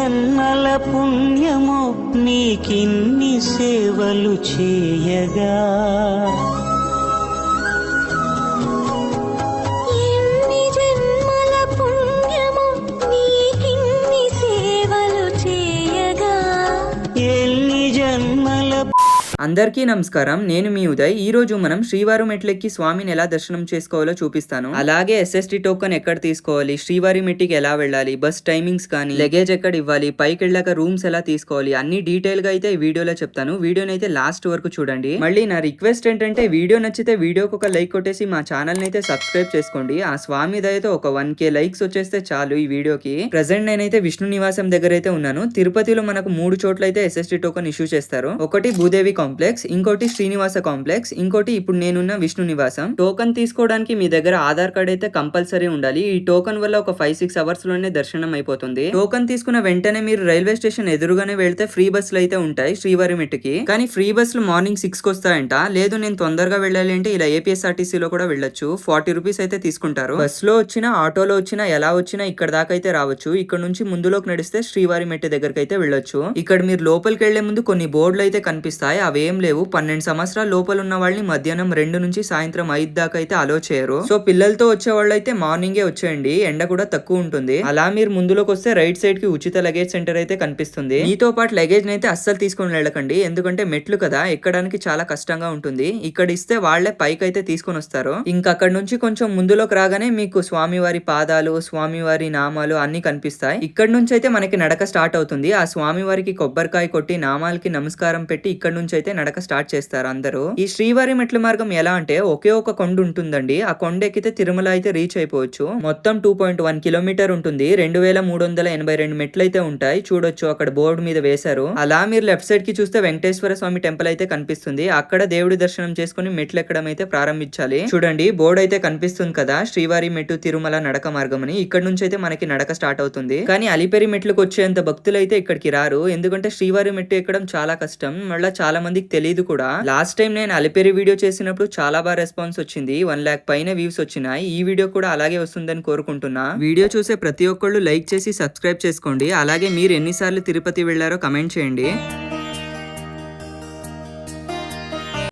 జన్మల పుణ్యమో నీకిన్ని సేవలు చేయగా, ఎన్ని జన్మల పుణ్యమో నీకిన్ని సేవలు చేయగా, ఎన్ని జన్మల. అందరికీ నమస్కారం, నేను మీ ఉదయ్. ఈ రోజు మనం శ్రీవారి మెట్లెక్కి స్వామిని ఎలా దర్శనం చేసుకోవాలో చూపిస్తాను. అలాగే SST టోకెన్ ఎక్కడ తీసుకోవాలి, శ్రీవారి మెట్టికి ఎలా వెళ్ళాలి, బస్ టైమింగ్స్ కానీ, లగేజ్ ఎక్కడ ఇవ్వాలి, పైకి వెళ్ళాక రూమ్స్ ఎలా తీసుకోవాలి, అన్ని డీటెయిల్ గా అయితే ఈ వీడియోలో చెప్తాను. వీడియోని అయితే లాస్ట్ వరకు చూడండి. మళ్ళీ నా రిక్వెస్ట్ ఏంటంటే వీడియో నచ్చితే వీడియోకి ఒక లైక్ కొట్టేసి మా ఛానల్ ని అయితే సబ్స్క్రైబ్ చేసుకోండి. ఆ స్వామి దయతో ఒక 1K లైక్స్ వచ్చేస్తే చాలు ఈ వీడియోకి. ప్రెసెంట్ నేనైతే విష్ణు నివాసం దగ్గర అయితే ఉన్నాను. తిరుపతిలో మనకు 3 చోట్ల అయితే SST టోకెన్ ఇష్యూ చేస్తారు. ఒకటి భూదేవి కాంప్లెక్స్, ఇంకోటి శ్రీనివాస కాంప్లెక్స్, ఇంకోటి ఇప్పుడు నేనున్న విష్ణు నివాసం. టోకన్ తీసుకోవడానికి మీ దగ్గర ఆధార్ కార్డ్ అయితే కంపల్సరీ ఉండాలి. ఈ టోకన్ వల్ల ఒక 5-6 అవర్స్ లోనే దర్శనం అయిపోతుంది. టోకన్ తీసుకున్న వెంటనే మీరు రైల్వే స్టేషన్ ఎదురుగానే వెళ్తే ఫ్రీ బస్సులు అయితే ఉంటాయి శ్రీవారి మెట్టుకి. కానీ ఫ్రీ బస్సులు మార్నింగ్ 6కి వస్తాయంట. లేదు నేను తొందరగా వెళ్ళాలి అంటే ఇలా APSRTC లో కూడా వెళ్ళొచ్చు. 40 రూపీస్ అయితే తీసుకుంటారు. బస్ లో వచ్చినా ఆటోలో వచ్చినా ఎలా వచ్చినా ఇక్కడ దాకా అయితే రావచ్చు. ఇక్కడ నుంచి ముందులోకి నడిస్తే శ్రీవారి మెట్టు దగ్గరకు అయితే వెళ్ళొచ్చు. ఇక్కడ మీరు లోపలికి వెళ్లే ముందు కొన్ని బోర్డులు అయితే కనిపిస్తాయి. అవేం లేవు. 12 సంవత్సరాల లోపల ఉన్న వాళ్ళని మధ్యాహ్నం 2 నుంచి సాయంత్రం 5 దాకా అయితే అలో చేయరు. సో పిల్లలతో వచ్చే వాళ్ళు అయితే మార్నింగే వచ్చేయండి, ఎండ కూడా తక్కువ ఉంటుంది. అలా మీరు ముందులోకి వస్తే రైట్ సైడ్ కి ఉచిత లగేజ్ సెంటర్ అయితే కనిపిస్తుంది. మీతో పాటు లగేజ్ అయితే అస్సలు తీసుకొని వెళ్ళకండి, ఎందుకంటే మెట్లు కదా, ఎక్కడానికి చాలా కష్టంగా ఉంటుంది. ఇక్కడ ఇస్తే వాళ్లే పైకి అయితే తీసుకొని వస్తారు. ఇంకా అక్కడ నుంచి కొంచెం ముందులోకి రాగానే మీకు స్వామివారి పాదాలు, స్వామివారి నామాలు అన్ని కనిపిస్తాయి. ఇక్కడ నుంచి అయితే మనకి నడక స్టార్ట్ అవుతుంది. ఆ స్వామివారికి కొబ్బరికాయ కొట్టి నామాలకి నమస్కారం పెట్టి ఇక్కడ నుంచి అయితే నడక స్టార్ట్ చేస్తారు అందరూ. ఈ శ్రీవారి మెట్ల మార్గం ఎలా అంటే ఒకే ఒక కొండ ఉంటుందండి. ఆ కొండ ఎక్కితే తిరుమల అయితే రీచ్ అయిపోవచ్చు. మొత్తం 2.1 కిలోమీటర్ ఉంటుంది. 2382 మెట్లు అయితే ఉంటాయి. చూడొచ్చు అక్కడ బోర్డు మీద వేశారు. అలా మీరు లెఫ్ట్ సైడ్ కి చూస్తే వెంకటేశ్వర స్వామి టెంపుల్ అయితే కనిపిస్తుంది. అక్కడ దేవుడి దర్శనం చేసుకుని మెట్లు ఎక్కడం అయితే ప్రారంభించాలి. చూడండి బోర్డు అయితే కనిపిస్తుంది కదా, శ్రీవారి మెట్టు తిరుమల నడక మార్గం అని. ఇక్కడ నుంచి అయితే మనకి నడక స్టార్ట్ అవుతుంది. కానీ అలిపిరి మెట్లకు వచ్చేంత భక్తులు అయితే ఇక్కడికి రారు, ఎందుకంటే శ్రీవారి మెట్టు ఎక్కడం చాలా కష్టం. మళ్ళీ చాలా మందికి తెలియదు కూడా. లాస్ట్ టైం నేను అలిపిరి వీడియో చేసినప్పుడు చాలా బాగా రెస్పాన్స్ వచ్చింది. 1 lakh పైన వ్యూస్ వచ్చినాయి. ఈ వీడియో కూడా అలాగే వస్తుందని కోరుకుంటున్నా. వీడియో చూసే ప్రతి ఒక్కళ్ళు లైక్ చేసి సబ్స్క్రైబ్ చేసుకోండి. అలాగే మీరు ఎన్నిసార్లు తిరుపతి వెళ్లారో కమెంట్ చేయండి.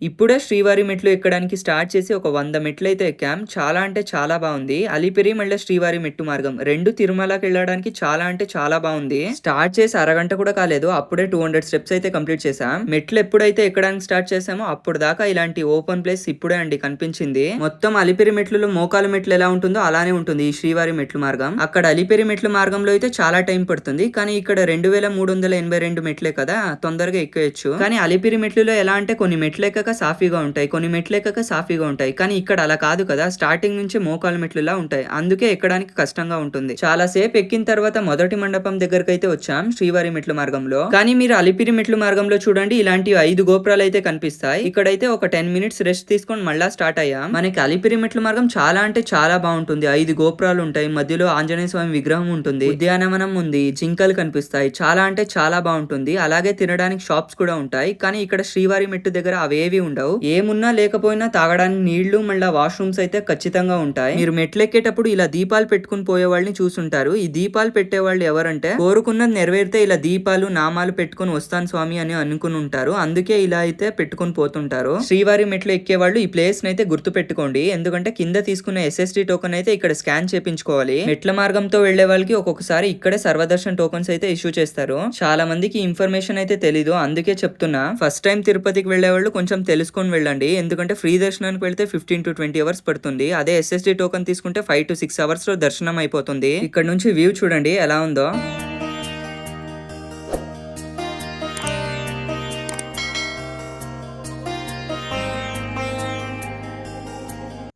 ఇప్పుడే శ్రీవారి మెట్లు ఎక్కడానికి స్టార్ట్ చేసి ఒక 100 మెట్లు అయితే ఎక్కాం. చాలా అంటే చాలా బాగుంది. అలిపిరి మళ్ళీ శ్రీవారి మెట్టు మార్గం రెండు తిరుమలకి వెళ్ళడానికి చాలా అంటే చాలా బాగుంది. స్టార్ట్ చేసి అరగంట కూడా కాలేదు, అప్పుడే 200 స్టెప్స్ అయితే కంప్లీట్ చేసాం. మెట్లు ఎప్పుడైతే ఎక్కడానికి స్టార్ట్ చేసామో అప్పుడు దాకా ఇలాంటి ఓపెన్ ప్లేస్ ఇప్పుడే అండి కనిపించింది. మొత్తం అలిపిరి మెట్లలో మోకాల మెట్లు ఎలా ఉంటుందో అలానే ఉంటుంది ఈ శ్రీవారి మెట్లు మార్గం. అక్కడ అలిపిరి మెట్లు మార్గంలో అయితే చాలా టైం పడుతుంది. కానీ ఇక్కడ 2382 మెట్లే కదా, తొందరగా ఎక్కేయచ్చు. కానీ అలిపిరి మెట్లలో ఎలా అంటే కొన్ని మెట్లు ఎక్కక సాఫీగా ఉంటాయి, కొన్ని మెట్లు ఎక్కక సాఫీగా ఉంటాయి. కానీ ఇక్కడ అలా కాదు కదా, స్టార్టింగ్ నుంచి మోకాల మెట్లులా ఉంటాయి. అందుకే ఎక్కడానికి కష్టంగా ఉంటుంది. చాలా సేపు ఎక్కిన తర్వాత మొదటి మండపం దగ్గరకు అయితే వచ్చాం శ్రీవారి మెట్ల మార్గంలో. కానీ మీరు అలిపిరి మెట్ల మార్గంలో చూడండి, ఇలాంటి 5 గోపురాలు అయితే కనిపిస్తాయి. ఇక్కడైతే ఒక 10 మినిట్స్ రెస్ట్ తీసుకొని మళ్ళా స్టార్ట్ అయ్యాం. మనకి అలిపిరి మెట్ల మార్గం చాలా అంటే చాలా బాగుంటుంది. 5 గోపురాలు ఉంటాయి, మధ్యలో ఆంజనేయ స్వామి విగ్రహం ఉంటుంది, ఉద్యానవనం ఉంది, జింకలు కనిపిస్తాయి. చాలా అంటే చాలా బాగుంటుంది. అలాగే తినడానికి షాప్స్ కూడా ఉంటాయి. కానీ ఇక్కడ శ్రీవారి మెట్టు దగ్గర అవేవి ఉండవు. ఏమున్నా లేకపోయినా తాగడానికి నీళ్లు మళ్ళా వాష్రూమ్స్ అయితే ఖచ్చితంగా ఉంటాయి. మీరు మెట్లెక్కేటప్పుడు ఇలా దీపాలు పెట్టుకుని పోయే వాళ్ళని చూసుంటారు. ఈ దీపాలు పెట్టే వాళ్ళు ఎవరంటే కోరుకున్నది నెరవేరితే ఇలా దీపాలు నామాలు పెట్టుకుని వస్తాను స్వామి అని అనుకుని ఉంటారు. అందుకే ఇలా అయితే పెట్టుకుని పోతుంటారు. శ్రీవారి మెట్లు ఎక్కే వాళ్ళు ఈ ప్లేస్ అయితే గుర్తు పెట్టుకోండి, ఎందుకంటే కింద తీసుకున్న SST టోకెన్ అయితే ఇక్కడ స్కాన్ చేపించుకోవాలి. మెట్ల మార్గంతో వెళ్లే వాళ్ళకి ఒక్కొక్కసారి ఇక్కడే సర్వదర్శన్ టోకెన్స్ అయితే ఇష్యూ చేస్తారు. చాలా మందికి ఇన్ఫర్మేషన్ అయితే తెలీదు, అందుకే చెప్తున్నా. ఫస్ట్ టైం తిరుపతికి వెళ్లే వాళ్ళు కొంచెం తెలుసుకొని వెళ్ళండి, ఎందుకంటే ఫ్రీ దర్శనానికి వెళ్తే 15 to 20 అవర్స్ పడుతుంది. అదే SST టోకెన్ తీసుకుంటే 5 to 6 అవర్స్ లో దర్శనం అయిపోతుంది. ఇక్కడ నుంచి వ్యూ చూడండి ఎలా ఉందో.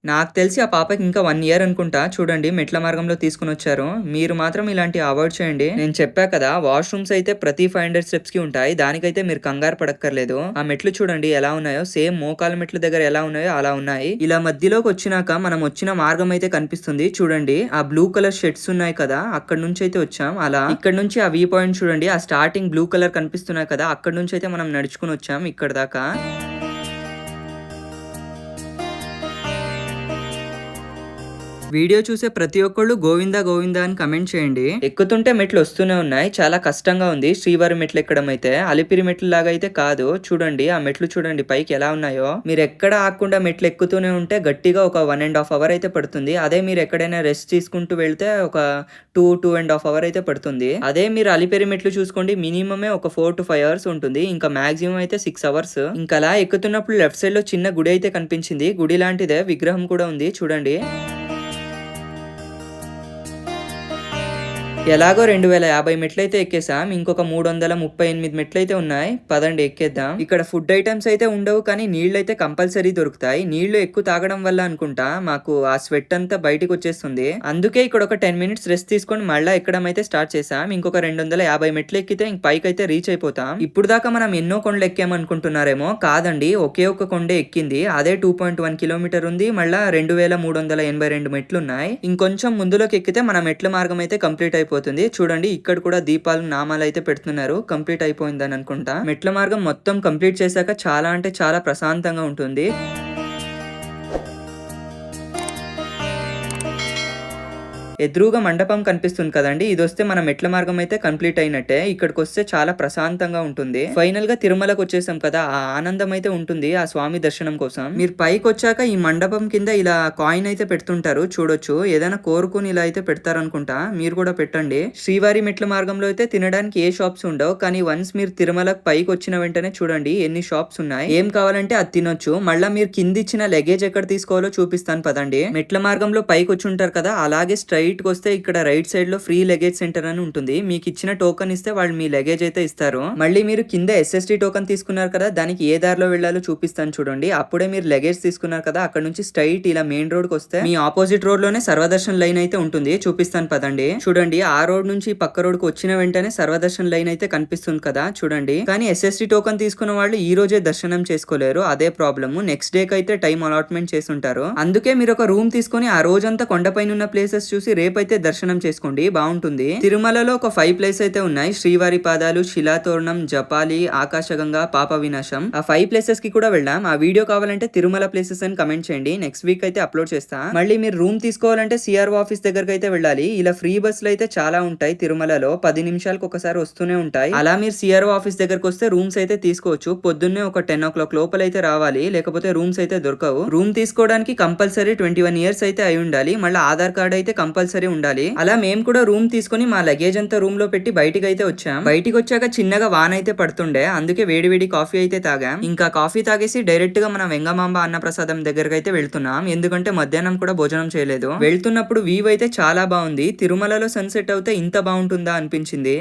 నాకు తెలిసి ఆ పాపకి ఇంకా 1 year అనుకుంటా. చూడండి మెట్ల మార్గంలో తీసుకుని వచ్చారు. మీరు మాత్రం ఇలాంటి అవాయిడ్ చేయండి. నేను చెప్పా కదా, వాష్రూమ్స్ అయితే ప్రతి 500 స్టెప్స్ కి ఉంటాయి. దానికైతే మీరు కంగారు పడక్కర్లేదు. ఆ మెట్లు చూడండి ఎలా ఉన్నాయో, సేమ్ మోకాల మెట్ల దగ్గర ఎలా ఉన్నాయో అలా ఉన్నాయి. ఇలా మధ్యలోకి వచ్చినాక మనం వచ్చిన మార్గం అయితే కనిపిస్తుంది. చూడండి ఆ బ్లూ కలర్ షెడ్స్ ఉన్నాయి కదా, అక్కడ నుంచి అయితే వచ్చాం. అలా ఇక్కడ నుంచి ఆ వ్యూ పాయింట్ చూడండి, ఆ స్టార్టింగ్ బ్లూ కలర్ కనిపిస్తున్నాయి కదా, అక్కడ నుంచి అయితే మనం నడుచుకుని వచ్చాం ఇక్కడ దాకా. వీడియో చూసే ప్రతి ఒక్కళ్ళు గోవిందా గోవిందా అని కమెంట్ చేయండి. ఎక్కుతుంటే మెట్లు వస్తూనే ఉన్నాయి, చాలా కష్టంగా ఉంది శ్రీవారి మెట్లు ఎక్కడం అయితే. అలిపిరి మెట్లు లాగా అయితే కాదు. చూడండి ఆ మెట్లు చూడండి పైకి ఎలా ఉన్నాయో. మీరు ఎక్కడ ఆగకుండా మెట్లు ఎక్కుతూనే ఉంటే గట్టిగా ఒక 1.5 అవర్ అయితే పడుతుంది. అదే మీరు ఎక్కడైనా రెస్ట్ తీసుకుంటూ వెళ్తే ఒక 2.5 అవర్ అయితే పడుతుంది. అదే మీరు అలిపిరి మెట్లు చూసుకోండి మినిమమే ఒక 4 to 5 అవర్స్ ఉంటుంది. ఇంకా మాక్సిమం అయితే 6 అవర్స్. ఇంకా అలా ఎక్కుతున్నప్పుడు లెఫ్ట్ సైడ్ లో చిన్న గుడి అయితే కనిపించింది. గుడి లాంటిదే, విగ్రహం కూడా ఉంది చూడండి. ఎలాగో 2050 మెట్లయితే ఎక్కేసాం. ఇంకొక 338 మెట్లయితే ఉన్నాయి. పదండి ఎక్కేద్దాం. ఇక్కడ ఫుడ్ ఐటమ్స్ అయితే ఉండవు, కానీ నీళ్లు అయితే కంపల్సరీ దొరుకుతాయి. నీళ్లు ఎక్కువ తాగడం వల్ల అనుకుంటా మాకు ఆ స్వెట్ అంతా బయటకు వచ్చేస్తుంది. అందుకే ఇక్కడ ఒక 10 minutes రెస్ట్ తీసుకొని మళ్ళీ ఎక్కడం అయితే స్టార్ట్ చేసాం. ఇంకొక 250 మెట్లు ఎక్కితే ఇంక పైకి అయితే రీచ్ అయిపోతాం. ఇప్పుడు దాకా మనం ఎన్నో కొండలు ఎక్కామనుకుంటున్నారేమో, కాదండి ఒకే ఒక కొండే ఎక్కింది. అదే 2.1 కిలోమీటర్ ఉంది. మళ్ళా 2382 మెట్లు ఉన్నాయి. ఇంకొంచెం ముందులోకి ఎక్కితే మన మెట్ల మార్గం అయితే కంప్లీట్ అయిపోతుంది. చూడండి ఇక్కడ కూడా దీపాలు నామాలు అయితే పెడుతున్నారు. కంప్లీట్ అయిపోయిందని అనుకుంటా. మెట్ల మార్గం మొత్తం కంప్లీట్ చేశాక చాలా అంటే చాలా ప్రశాంతంగా ఉంటుంది. ఎదురుగా మండపం కనిపిస్తుంది కదండి, ఇది వస్తే మన మెట్ల మార్గం అయితే కంప్లీట్ అయినట్టే. ఇక్కడికి వస్తే చాలా ప్రశాంతంగా ఉంటుంది. ఫైనల్ గా తిరుమలకు వచ్చేసాం కదా, ఆ ఆనందం అయితే ఉంటుంది ఆ స్వామి దర్శనం కోసం. మీరు పైకి వచ్చాక ఈ మండపం కింద ఇలా కాయిన్ అయితే పెడుతుంటారు చూడొచ్చు. ఏదైనా కోరుకుని ఇలా అయితే పెడతారనుకుంటా, మీరు కూడా పెట్టండి. శ్రీవారి మెట్ల మార్గంలో అయితే తినడానికి ఏ షాప్స్ ఉండవు, కానీ వన్స్ మీరు తిరుమలకు పైకి వచ్చిన వెంటనే చూడండి ఎన్ని షాప్స్ ఉన్నాయి. ఏం కావాలంటే అది తినొచ్చు. మళ్ళా మీరు కింద ఇచ్చిన లగేజ్ ఎక్కడ తీసుకోవాలో చూపిస్తాను పదండి. మెట్ల మార్గంలో పైకి వచ్చి ఉంటారు కదా, అలాగే స్ట్రైట్ వస్తే ఇక్కడ రైట్ సైడ్ లో ఫ్రీ లగేజ్ సెంటర్ అని ఉంటుంది. మీకు ఇచ్చిన టోకన్ ఇస్తే వాళ్ళు మీ లగేజ్ అయితే ఇస్తారు. మళ్ళీ మీరు కింద SST టోకన్ తీసుకున్నారు కదా, దానికి ఏ దారిలో వెళ్ళాలో చూపిస్తాను చూడండి. అప్పుడే మీరు లగేజ్ తీసుకున్నారు కదా, అక్కడ నుంచి స్ట్రైట్ ఇలా మెయిన్ రోడ్ కి వస్తే మీ ఆపోజిట్ రోడ్ లోనే సర్వదర్శన్ లైన్ అయితే ఉంటుంది. చూపిస్తాను పదండి. చూడండి ఆ రోడ్ నుంచి పక్క రోడ్ కు వచ్చిన వెంటనే సర్వదర్శన్ లైన్ అయితే కనిపిస్తుంది కదా చూడండి. కానీ SST టోకన్ తీసుకున్న వాళ్ళు ఈ రోజే దర్శనం చేసుకోలేరు, అదే ప్రాబ్లమ్. నెక్స్ట్ డే కి అయితే టైం అలాట్మెంట్ చేసి ఉంటారు. అందుకే మీరు ఒక రూమ్ తీసుకుని ఆ రోజంతా కొండపైన ఉన్న ప్లేసెస్ చూసి రేపైతే దర్శనం చేసుకోండి, బాగుంటుంది. తిరుమలలో ఒక 5 ప్లేస్ అయితే ఉన్నాయి. శ్రీవారి పాదాలు, శిలాతోరణం, జపాలి, ఆకాశగంగా, పాప వినాశం. ఆ 5 ప్లేసెస్ కి కూడా వెళ్ళాం. ఆ వీడియో కావాలంటే తిరుమల ప్లేసెస్ అని కమెంట్ చేయండి, నెక్స్ట్ వీక్ అయితే అప్లోడ్ చేస్తా. మళ్ళీ మీరు రూమ్ తీసుకోవాలంటే CRO ఆఫీస్ దగ్గరకు అయితే వెళ్ళాలి. ఇలా ఫ్రీ బస్సులు అయితే చాలా ఉంటాయి తిరుమలలో, 10 నిమిషాలకు ఒకసారి వస్తూనే ఉంటాయి. అలా మీరు CRO ఆఫీస్ దగ్గరకు వస్తే రూమ్స్ అయితే తీసుకోవచ్చు. పొద్దున్నే ఒక 10 o'clock లోపల అయితే రావాలి, లేకపోతే రూమ్స్ అయితే దొరకవు. రూమ్ తీసుకోవడానికి కంపల్సరీ 21 years అయితే అయి ఉండాలి. మళ్ళీ ఆధార్ కార్డ్ అయితే కంపల్సరీ ఉండాలి. అలా మేము కూడా రూమ్ తీసుకుని మా లగేజ్ అంతా రూమ్ లో పెట్టి బయటికి అయితే వచ్చాం. బయటికి వచ్చాక చిన్నగా వాన అయితే పడుతుండే, అందుకే వేడి వేడి కాఫీ అయితే తాగాం. ఇంకా కాఫీ తాగేసి డైరెక్ట్ గా మనం వెంగమాంబ అన్నప్రసాదం దగ్గరకు అయితే వెళ్తున్నాం. ఎందుకంటే మధ్యాహ్నం కూడా భోజనం చేయలేదు. వెళ్తున్నప్పుడు వ్యూ అయితే చాలా బాగుంది. తిరుమలలో సన్సెట్ అవుతే ఇంత బాగుంటుందా అనిపించింది.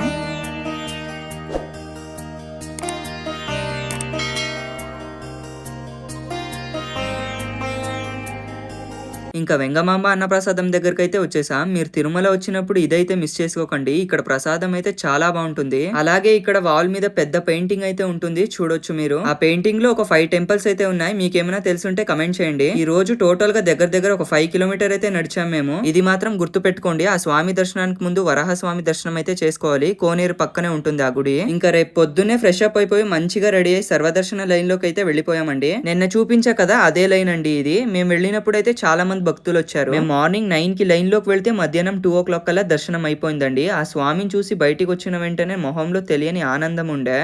ఇంకా వెంగమాంబ అన్నప్రసాదం దగ్గరకు అయితే వచ్చేసాం. మీరు తిరుమల వచ్చినప్పుడు ఇదైతే మిస్ చేసుకోకండి. ఇక్కడ ప్రసాదం అయితే చాలా బాగుంటుంది. అలాగే ఇక్కడ వాల్ మీద పెద్ద పెయింటింగ్ అయితే ఉంటుంది చూడొచ్చు మీరు. ఆ పెయింటింగ్ లో ఒక 5 టెంపుల్స్ అయితే ఉన్నాయి. మీకేమైనా తెలుసుంటే కమెంట్ చేయండి. ఈ రోజు టోటల్ గా దగ్గర ఒక 5 కిలోమీటర్ అయితే నడిచాం మేము. ఇది మాత్రం గుర్తు పెట్టుకోండి, ఆ స్వామి దర్శనానికి ముందు వరాహ స్వామి దర్శనం అయితే చేసుకోవాలి. కోనేరు పక్కనే ఉంటుంది ఆ గుడి. ఇంకా రేపు పొద్దున్నే ఫ్రెష్ అప్ అయిపోయి మంచిగా రెడీ అయ్యి సర్వదర్శన లైన్ లోకి అయితే వెళ్ళిపోయామండి. నిన్న చూపించా కదా అదే లైన్ అండి ఇది. మేము వెళ్ళినప్పుడు అయితే చాలా మంది భక్తులు వచ్చారు. మేము మార్నింగ్ 9 కి లైన్ లోకి వెళ్తే మధ్యాహ్నం 2 o'clock కల్లా దర్శనం అయిపోయిందండి. ఆ స్వామిని చూసి బయటికి వచ్చిన వెంటనే మొహంలో తెలియని ఆనందం ఉండే.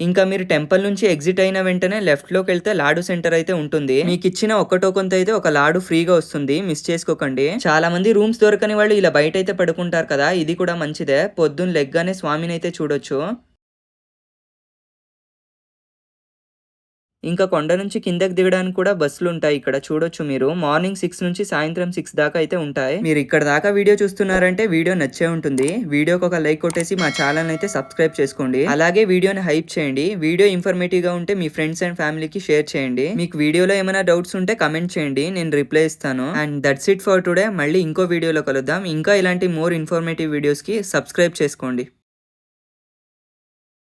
ఇంకా మీరు టెంపుల్ నుంచి ఎగ్జిట్ అయిన వెంటనే లెఫ్ట్ లోకి వెళ్తే లాడు సెంటర్ అయితే ఉంటుంది. మీకు ఇచ్చిన ఒక టోకన్ తో అయితే ఒక లాడు ఫ్రీగా వస్తుంది, మిస్ చేసుకోకండి. చాలా మంది రూమ్స్ దొరకని వాళ్ళు ఇలా బయట అయితే పడుకుంటారు కదా, ఇది కూడా మంచిదే. పొద్దున్న లెగ్గానే స్వామిని అయితే చూడొచ్చు. ఇంకా కొండ నుంచి కిందకి దిగడానికి కూడా బస్సులు ఉంటాయి. ఇక్కడ చూడొచ్చు మీరు, మార్నింగ్ 6 నుంచి సాయంత్రం 6 దాకా అయితే ఉంటాయి. మీరు ఇక్కడ దాకా వీడియో చూస్తున్నారంటే వీడియో నచ్చే ఉంటుంది. వీడియోకి ఒక లైక్ కొట్టేసి మా ఛానల్ అయితే సబ్స్క్రైబ్ చేసుకోండి. అలాగే వీడియోని హైప్ చేయండి. వీడియో ఇన్ఫర్మేటివ్ గా ఉంటే మీ ఫ్రెండ్స్ అండ్ ఫ్యామిలీకి షేర్ చేయండి. మీకు వీడియోలో ఏమైనా డౌట్స్ ఉంటే కమెంట్ చేయండి, నేను రిప్లై ఇస్తాను. And that's it for today. మళ్ళీ ఇంకో వీడియోలో కలుద్దాం. ఇంకా ఇలాంటి మోర్ ఇన్ఫర్మేటివ్ వీడియోస్ కి సబ్స్క్రైబ్ చేసుకోండి.